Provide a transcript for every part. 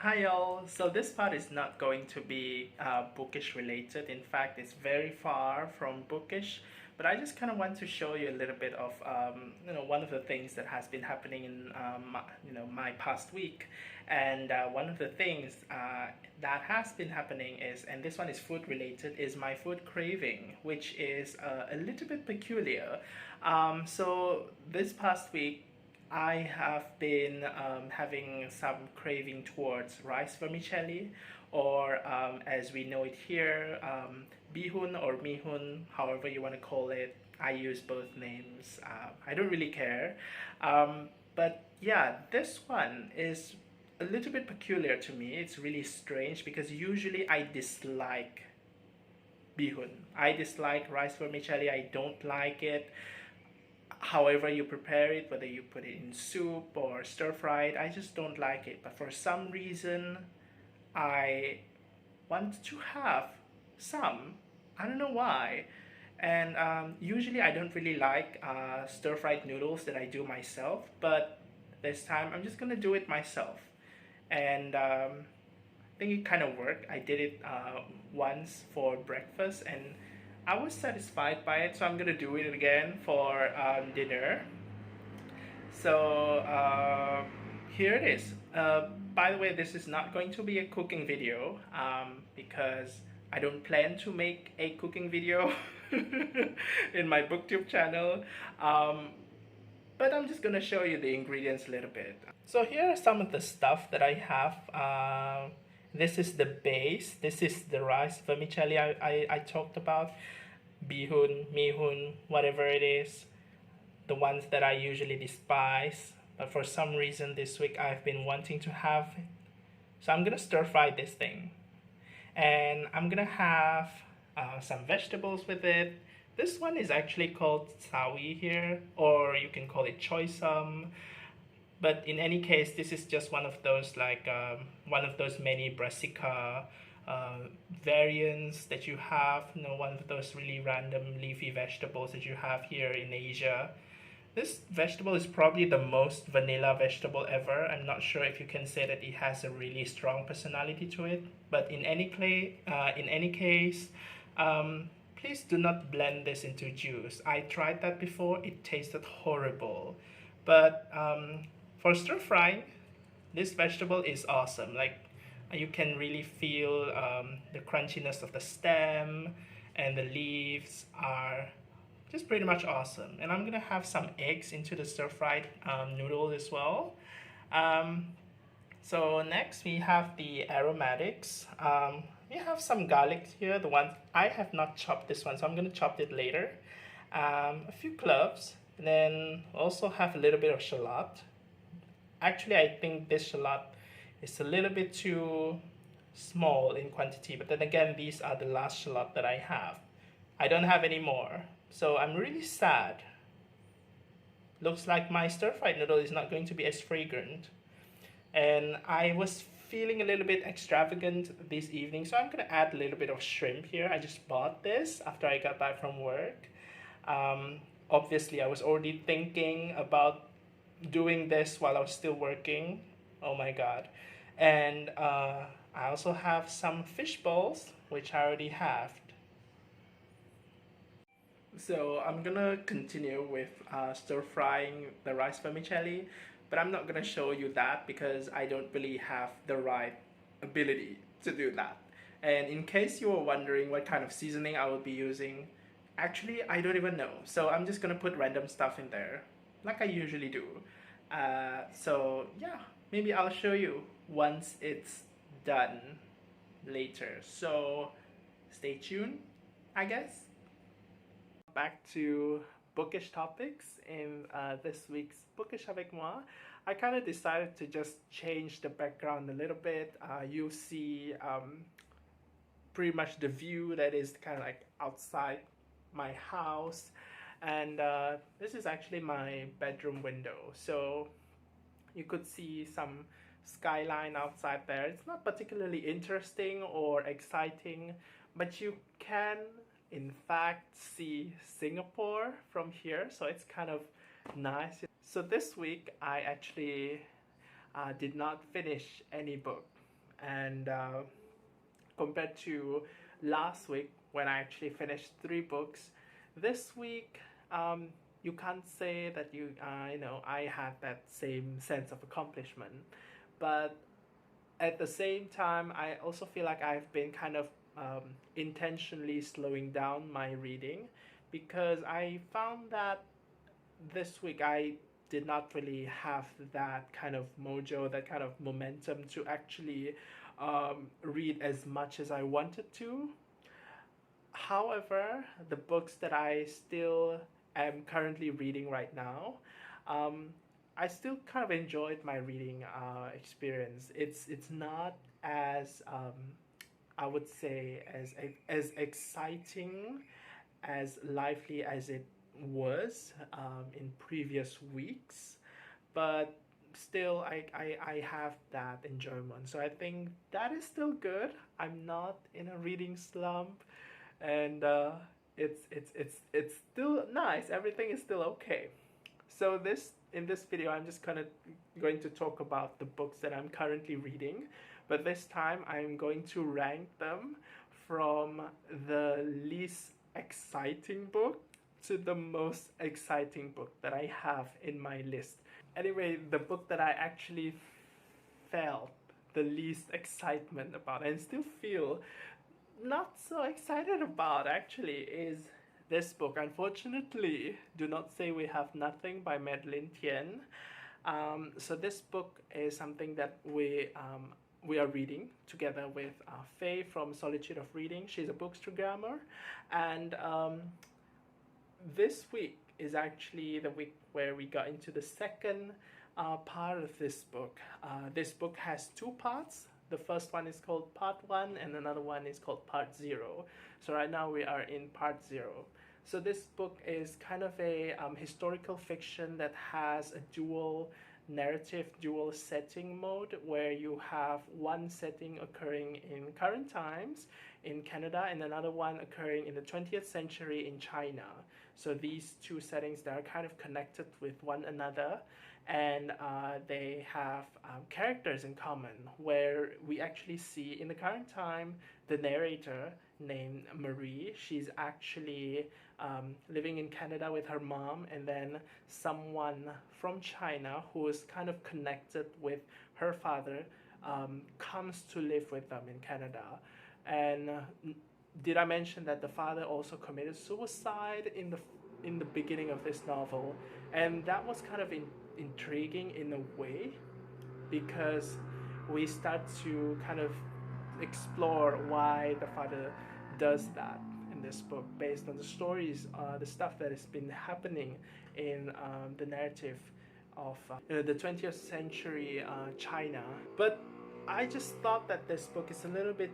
Hi y'all. So this part is not going to be bookish related. In fact, it's very far from bookish. But I just kind of want to show you a little bit of one of the things that has been happening in my past week, and one of the things that has been happening is, and this one is food related, is my food craving, which is a little bit peculiar. So this past week I have been having some craving towards rice vermicelli, or as we know it here, bihun or mihun, however you want to call it. I use both names. I don't really care. But yeah, this one is a little bit peculiar to me. It's really strange because usually I dislike bihun. I dislike rice vermicelli. I don't like it. However you prepare it, whether you put it in soup or stir fried, I just don't like it. But for some reason, I want to have some. I don't know why. And usually I don't really like stir fried noodles that I do myself, but this time I'm just gonna do it myself. And I think it kind of worked. I did it once for breakfast, and I was satisfied by it, so I'm gonna do it again for dinner. So here it is. By the way, this is not going to be a cooking video because I don't plan to make a cooking video in my booktube channel. But I'm just gonna show you the ingredients a little bit. So here are some of the stuff that I have. This is the base. This is the rice vermicelli I talked about. Bihun, mihun, whatever it is. The ones that I usually despise. But for some reason this week I've been wanting to have it. So I'm gonna stir fry this thing. And I'm gonna have some vegetables with it. This one is actually called sawi here, or you can call it choy sum. But in any case, this is just one of those one of those many brassica variants that you have. One of those really random leafy vegetables that you have here in Asia. This vegetable is probably the most vanilla vegetable ever. I'm not sure if you can say that it has a really strong personality to it. But in any case, please do not blend this into juice. I tried that before. It tasted horrible. But for stir frying, this vegetable is awesome. Like, you can really feel the crunchiness of the stem, and the leaves are just pretty much awesome. And I'm gonna have some eggs into the stir fried noodle as well. So next we have the aromatics. We have some garlic here. The one I have not chopped this one, so I'm gonna chop it later. A few cloves, and then also have a little bit of shallot. Actually, I think this shallot is a little bit too small in quantity, but then again, these are the last shallot that I have. I don't have any more, so I'm really sad. Looks like my stir-fried noodle is not going to be as fragrant. And I was feeling a little bit extravagant this evening, so I'm gonna add a little bit of shrimp here. I just bought this after I got back from work. Obviously, I was already thinking about doing this while I was still working. Oh my god. And I also have some fish balls, which I already have. So I'm gonna continue with stir frying the rice vermicelli, but I'm not gonna show you that because I don't really have the right ability to do that. And in case you were wondering what kind of seasoning I will be using, actually I don't even know. So I'm just gonna put random stuff in there, like I usually do. So yeah, maybe I'll show you once it's done later. So stay tuned, I guess. Back to bookish topics in this week's Bookish avec moi. I kind of decided to just change the background a little bit. You see pretty much the view that is kind of like outside my house, and this is actually my bedroom window, so you could see some skyline outside there. It's not particularly interesting or exciting, but you can in fact see Singapore from here, so it's kind of nice. So this week I actually did not finish any book. and compared to last week when I actually finished 3 books, this week you can't say that I had that same sense of accomplishment, but at the same time I also feel like I've been kind of intentionally slowing down my reading, because I found that this week I did not really have that kind of mojo, that kind of momentum to actually read as much as I wanted to. However, the books that I still am currently reading right now, I still kind of enjoyed my reading experience. It's not as I would say as exciting, as lively as it was in previous weeks, but still I have that enjoyment. So I think that is still good. I'm not in a reading slump, and it's still nice. Everything is still okay. So in this video, I'm just kind of going to talk about the books that I'm currently reading, but this time I'm going to rank them from the least exciting book to the most exciting book that I have in my list. Anyway, the book that I actually felt the least excitement about and still feel not so excited about actually is this book. Unfortunately, Do Not Say We Have Nothing by Madeleine Thien. So this book is something that we are reading together with Faye from Solitude of Reading. She's a bookstagrammer, and this week is actually the week where we got into the second part of this book. This book has 2 parts. The first one is called Part 1 and another one is called Part 0. So right now we are in Part 0. So this book is kind of a historical fiction that has a dual narrative, dual setting mode, where you have one setting occurring in current times in Canada and another one occurring in the 20th century in China. So these 2 settings, they are kind of connected with one another, and they have characters in common, where we actually see in the current time the narrator named Marie. She's actually living in Canada with her mom, and then someone from China who is kind of connected with her father comes to live with them in Canada. And did I mention that the father also committed suicide in the beginning of this novel? And that was kind of intriguing in a way, because we start to kind of explore why the father does that in this book, based on the stories, the stuff that has been happening in the narrative of the 20th century China. But I just thought that this book is a little bit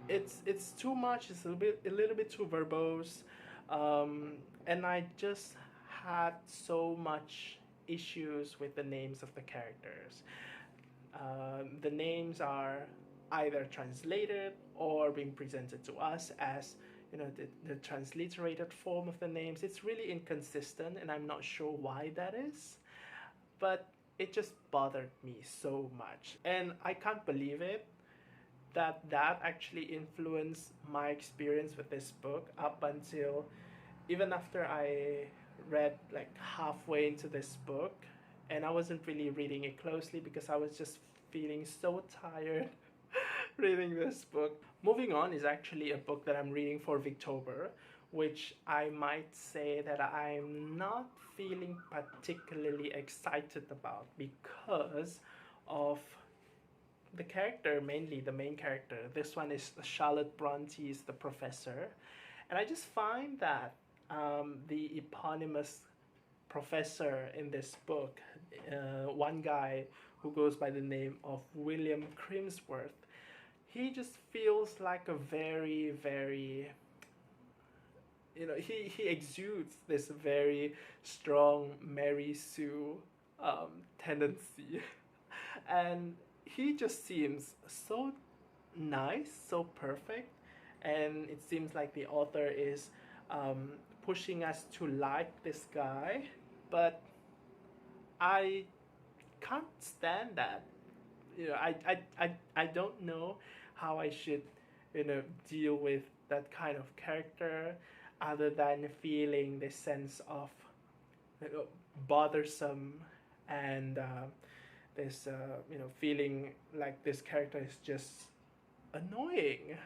it's too much. It's a little bit too verbose, and I just had so much issues with the names of the characters. The names are either translated or being presented to us as the transliterated form of the names. It's really inconsistent, and I'm not sure why that is, but it just bothered me so much. And I can't believe it that actually influenced my experience with this book up until even after I read like halfway into this book, and I wasn't really reading it closely because I was just feeling so tired reading this book. Moving On is actually a book that I'm reading for Victober, which I might say that I'm not feeling particularly excited about because of the character, mainly the main character. This one is Charlotte Bronte's The Professor, and I just find that the eponymous professor in this book, one guy who goes by the name of William Crimsworth, he just feels like a very, very, he exudes this very strong Mary Sue tendency. And he just seems so nice, so perfect, and it seems like the author is pushing us to like this guy, but I can't stand that. I don't know how I should, deal with that kind of character, other than feeling this sense of, bothersome, and this feeling like this character is just annoying.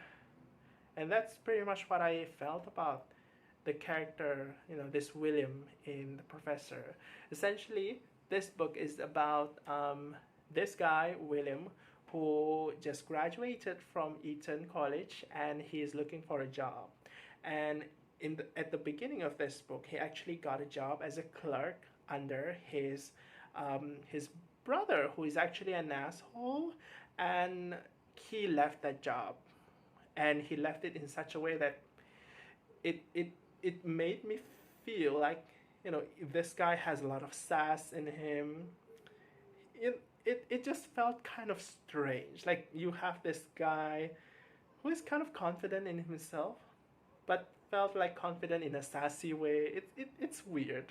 And that's pretty much what I felt about the character, this William in The Professor. Essentially, this book is about this guy, William, who just graduated from Eton College, and he is looking for a job. And at the beginning of this book, he actually got a job as a clerk under his brother, who is actually an asshole, and he left that job, and he left it in such a way that it made me feel like, this guy has a lot of sass in him. It just felt kind of strange. Like, you have this guy who is kind of confident in himself, but felt like confident in a sassy way. It's weird.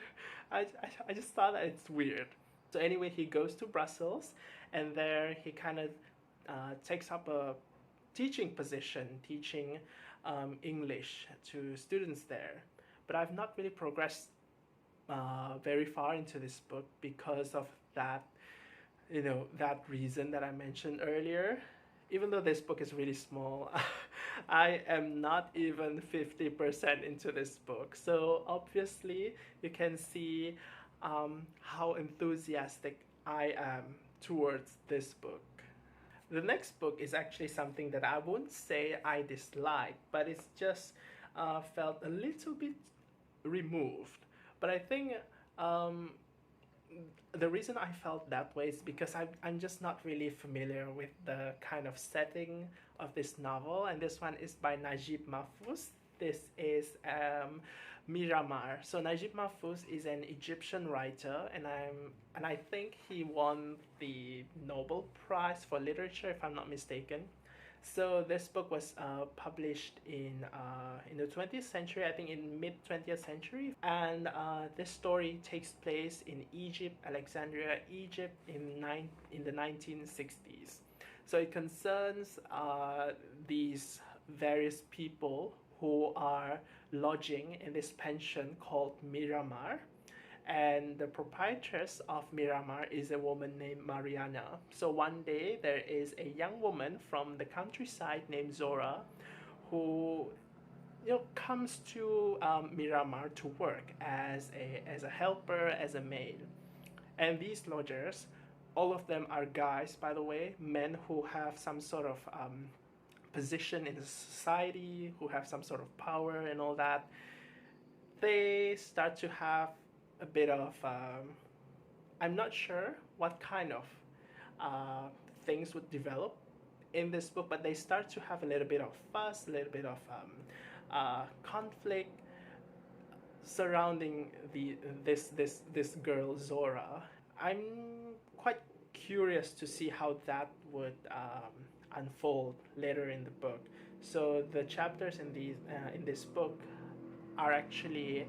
I just thought that it's weird. So anyway, he goes to Brussels, and there he kind of takes up a teaching position, teaching English to students there. But I've not really progressed very far into this book because of that, that reason that I mentioned earlier. Even though this book is really small, I am not even 50% into this book. So obviously, you can see how enthusiastic I am towards this book. The next book is actually something that I wouldn't say I dislike, but it's just felt a little bit removed. But I think the reason I felt that way is because I'm just not really familiar with the kind of setting of this novel, and this one is by Najib Mahfouz. This is Miramar. So Najib Mahfouz is an Egyptian writer, and I think he won the Nobel Prize for Literature, if I'm not mistaken. So this book was published in the 20th century, I think in mid 20th century, and this story takes place in Egypt, Alexandria, Egypt, in the 1960s. So it concerns these various people who are lodging in this pension called Miramar. And the proprietress of Miramar is a woman named Mariana. So one day there is a young woman from the countryside named Zora who comes to Miramar to work as a helper, as a maid. And these lodgers, all of them are guys, by the way, men who have some sort of position in society, who have some sort of power and all that. They start to have a bit of I'm not sure what kind of things would develop in this book, but they start to have a little bit of fuss, a little bit of conflict surrounding this girl Zora. I'm quite curious to see how that would unfold later in the book. So the chapters in this book are actually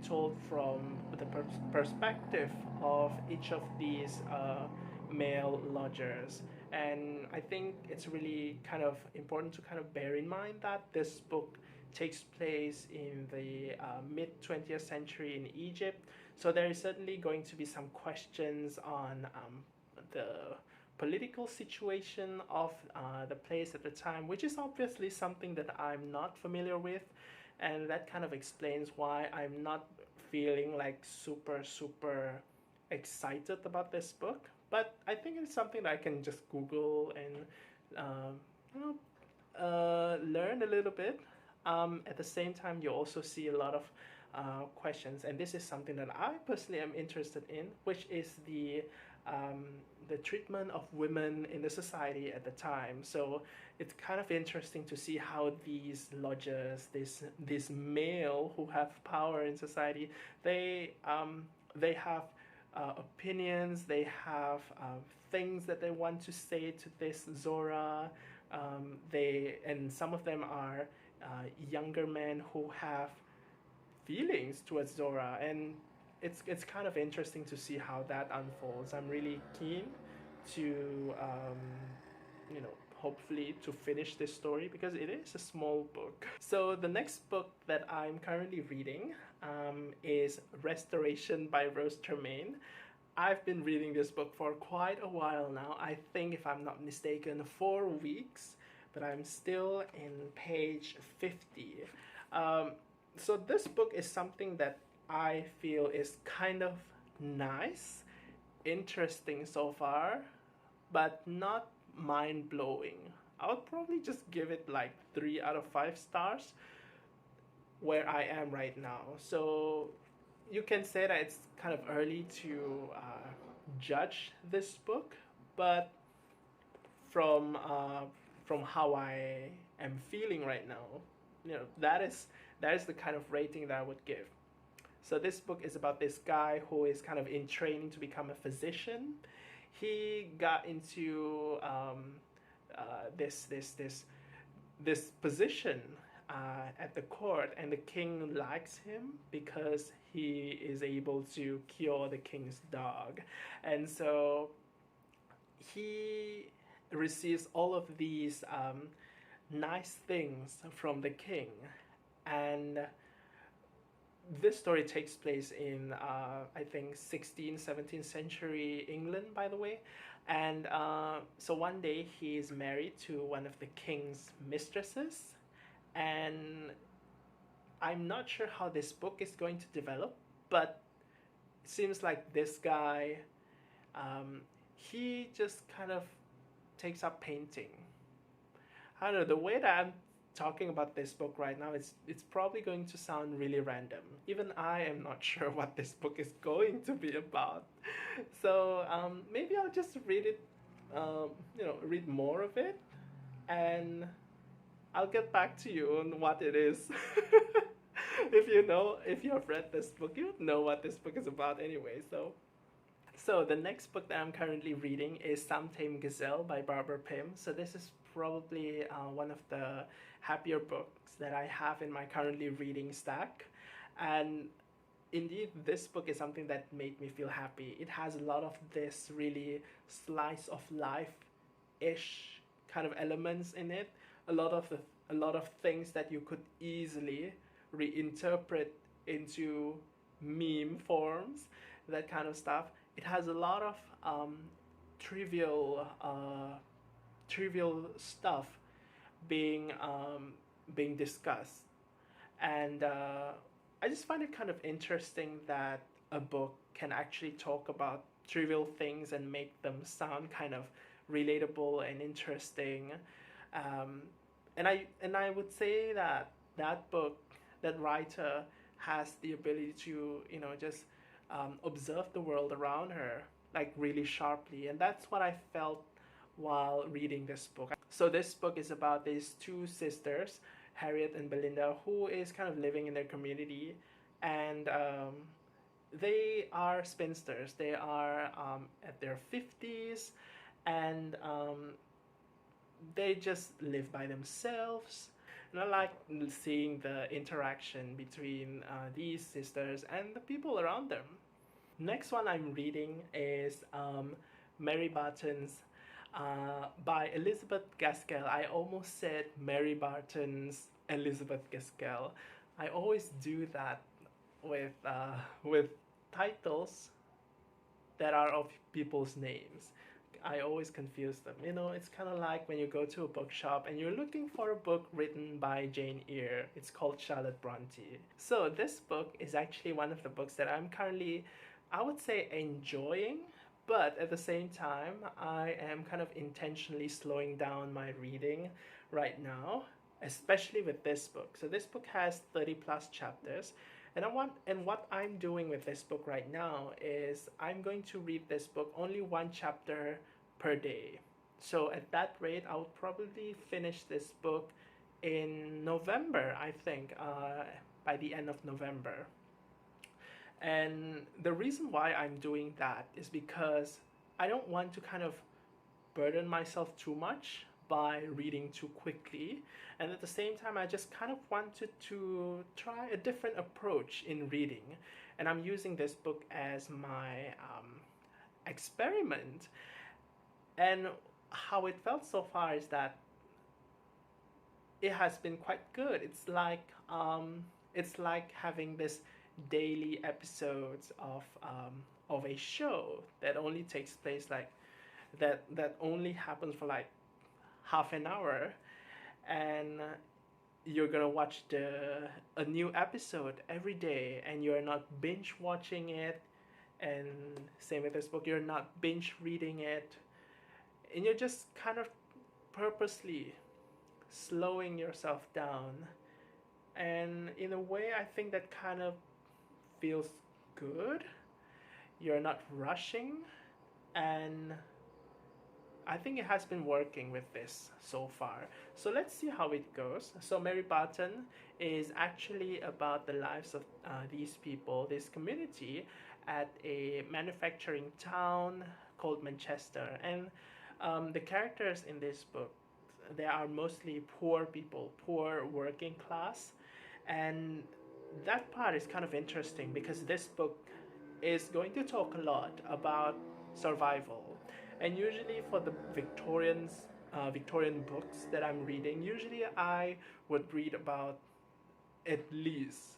told from the perspective of each of these male lodgers. And I think it's really kind of important to kind of bear in mind that this book takes place in the mid 20th century in Egypt. So there is certainly going to be some questions on the political situation of the place at the time, which is obviously something that I'm not familiar with. And that kind of explains why I'm not feeling like super excited about this book. But I think it's something that I can just Google and learn a little bit. At the same time, you also see a lot of questions, and this is something that I personally am interested in, which is the treatment of women in the society at the time. So it's kind of interesting to see how these lodgers, this male who have power in society, they have opinions, they have things that they want to say to this Zora. And some of them are younger men who have feelings towards Zora, and it's kind of interesting to see how that unfolds. I'm really keen to you know, hopefully to finish this story because it is a small book. So the next book that I'm currently reading is Restoration by Rose Tremaine. I've been reading this book for quite a while now. I think, if I'm not mistaken, 4 weeks, but I'm still in page 50. So this book is something that I feel is kind of nice, interesting so far, but not mind blowing. I would probably just give it like 3 out of 5 stars where I am right now. So you can say that it's kind of early to judge this book, but from how I am feeling right now, you know, that is the kind of rating that I would give. So this book is about this guy who is kind of in training to become a physician. He got into this position at the court, and the king likes him because he is able to cure the king's dog, and so he receives all of these nice things from the king. And this story takes place in I think 16th 17th century England, by the way. And so one day he is married to one of the king's mistresses, and I'm not sure how this book is going to develop, but it seems like this guy, he just kind of takes up painting. I don't know, the way that I'm talking about this book right now, it's probably going to sound really random. Even I am not sure what this book is going to be about. So maybe I'll just read it, you know, read more of it, and I'll get back to you on what it is. If you have read this book, you know what this book is about anyway. So the next book that I'm currently reading is Some Tame Gazelle by Barbara Pym. So this is probably one of the happier books that I have in my currently reading stack. And indeed, this book is something that made me feel happy. It has a lot of this really slice of life-ish kind of elements in it. A lot of things that you could easily reinterpret into meme forms, that kind of stuff. It has a lot of trivial stuff being discussed, and I just find it kind of interesting that a book can actually talk about trivial things and make them sound kind of relatable and interesting. And I would say that that writer has the ability to, you know, just observe the world around her like really sharply, and that's what I felt while reading this book. So this book is about these two sisters, Harriet and Belinda, who is kind of living in their community, and they are spinsters. They are at their 50s, and they just live by themselves. And I like seeing the interaction between these sisters and the people around them. Next one I'm reading is Mary Barton's by Elizabeth Gaskell. I almost said Mary Barton's Elizabeth Gaskell. I always do that with titles that are of people's names. I always confuse them. You know, it's kind of like when you go to a bookshop and you're looking for a book written by Jane Eyre. It's called Charlotte Bronte. So this book is actually one of the books that I'm currently, I would say, enjoying, but at the same time, I am kind of intentionally slowing down my reading right now, especially with this book. So this book has 30 plus chapters, and what I'm doing with this book right now is I'm going to read this book only one chapter per day. So at that rate, I'll probably finish this book in November, I think, by the end of November. And the reason why I'm doing that is because I don't want to kind of burden myself too much by reading too quickly, and at the same time I just kind of wanted to try a different approach in reading, and I'm using this book as my experiment. And how it felt so far is that it has been quite good. It's like having this daily episodes of a show that only takes place like that only happens for like half an hour, and you're gonna watch a new episode every day, and you're not binge watching it. And same with this book, you're not binge reading it, and you're just kind of purposely slowing yourself down. And in a way, I think that kind of feels good. You're not rushing, and I think it has been working with this so far. So let's see how it goes. So Mary Barton is actually about the lives of these people, this community at a manufacturing town called Manchester. And the characters in this book, they are mostly poor people, poor working class. And that part is kind of interesting because this book is going to talk a lot about survival. And usually for the Victorian books that I'm reading, usually I would read about at least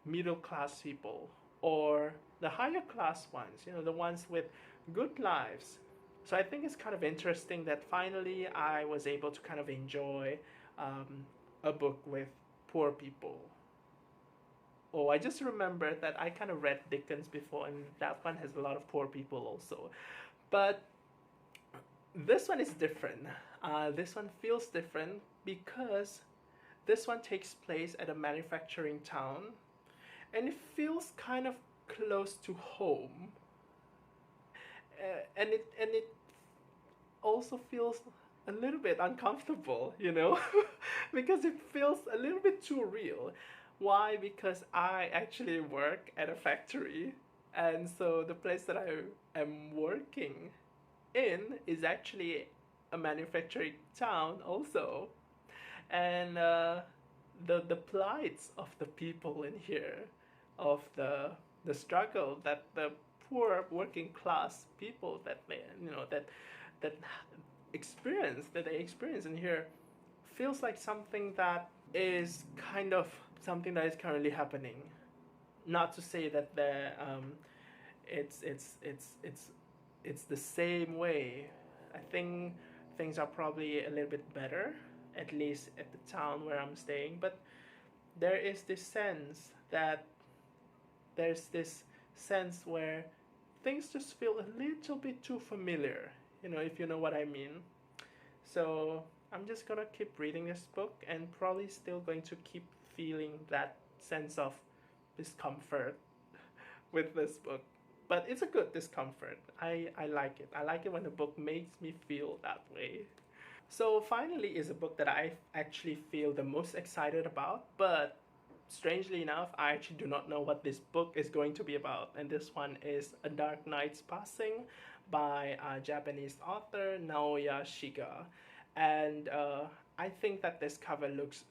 middle class people or the higher class ones, the ones with good lives. So I think it's kind of interesting that finally I was able to kind of enjoy a book with poor people. Oh, I just remembered that I kind of read Dickens before, and that one has a lot of poor people also. But this one is different. This one feels different because this one takes place at a manufacturing town, and it feels kind of close to home. And it also feels a little bit uncomfortable, because it feels a little bit too real. Why? Because I actually work at a factory, and so the place that I am working in is actually a manufacturing town also. And the plights of the people in here, of the struggle that the poor working class people that that they experience in here, feels like something that is kind of something that is currently happening. Not to say that it's the same way. I think things are probably a little bit better, at least at the town where I'm staying. But there is this sense that there's this sense where things just feel a little bit too familiar, if you know what I mean. So I'm just gonna keep reading this book and probably still going to keep feeling that sense of discomfort with this book. But it's a good discomfort. I like it. I like it when a book makes me feel that way. So finally is a book that I actually feel the most excited about, but strangely enough, I actually do not know what this book is going to be about. And this one is A Dark Knight's Passing by Japanese author Naoya Shiga. And I think that this cover looks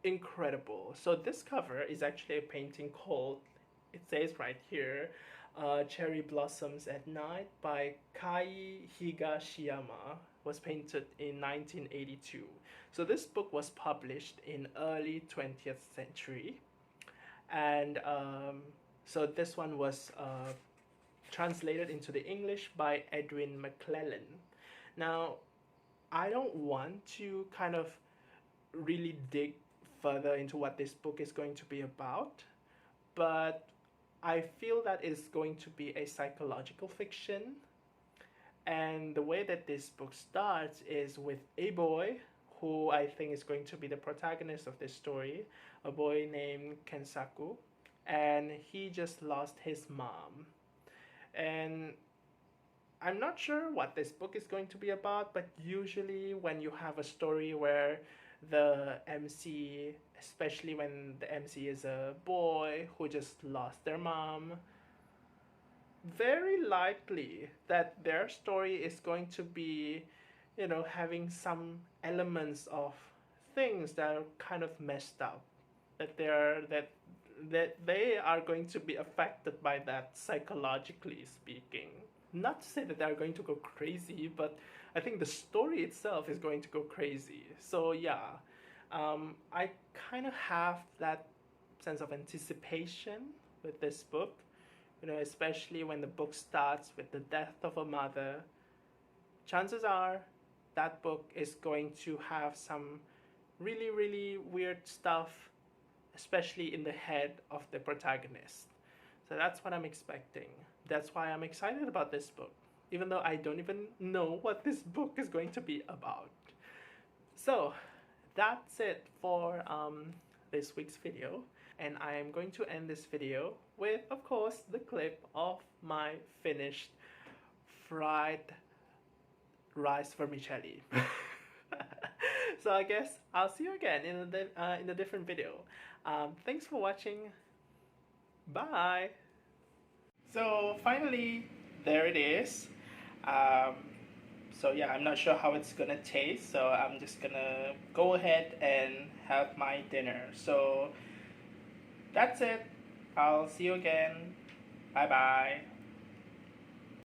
incredible. So this cover is actually a painting called, it says right here, Cherry Blossoms at Night by Kai Higashiyama, was painted in 1982. So this book was published in early 20th century. And so this one was translated into the English by Edwin McClellan. Now, I don't want to kind of really dig further into what this book is going to be about, but I feel that it's going to be a psychological fiction. And the way that this book starts is with a boy who I think is going to be the protagonist of this story, a boy named Kensaku, and he just lost his mom. And I'm not sure what this book is going to be about, but usually when you have a story where the MC, especially when the MC is a boy who just lost their mom, very likely that their story is going to be, having some elements of things that are kind of messed up, that they are going to be affected by that, psychologically speaking. Not to say that they're going to go crazy, but I think the story itself is going to go crazy. So yeah, I kind of have that sense of anticipation with this book, you know, especially when the book starts with the death of a mother. Chances are that book is going to have some really, really weird stuff, especially in the head of the protagonist. So that's what I'm expecting. That's why I'm excited about this book, even though I don't even know what this book is going to be about. So that's it for this week's video. And I am going to end this video with, of course, the clip of my finished fried rice vermicelli. So I guess I'll see you again in a different video. Thanks for watching. Bye. So finally, there it is. So yeah, I'm not sure how it's gonna taste, so I'm just gonna go ahead and have my dinner. So that's it. I'll see you again. Bye bye.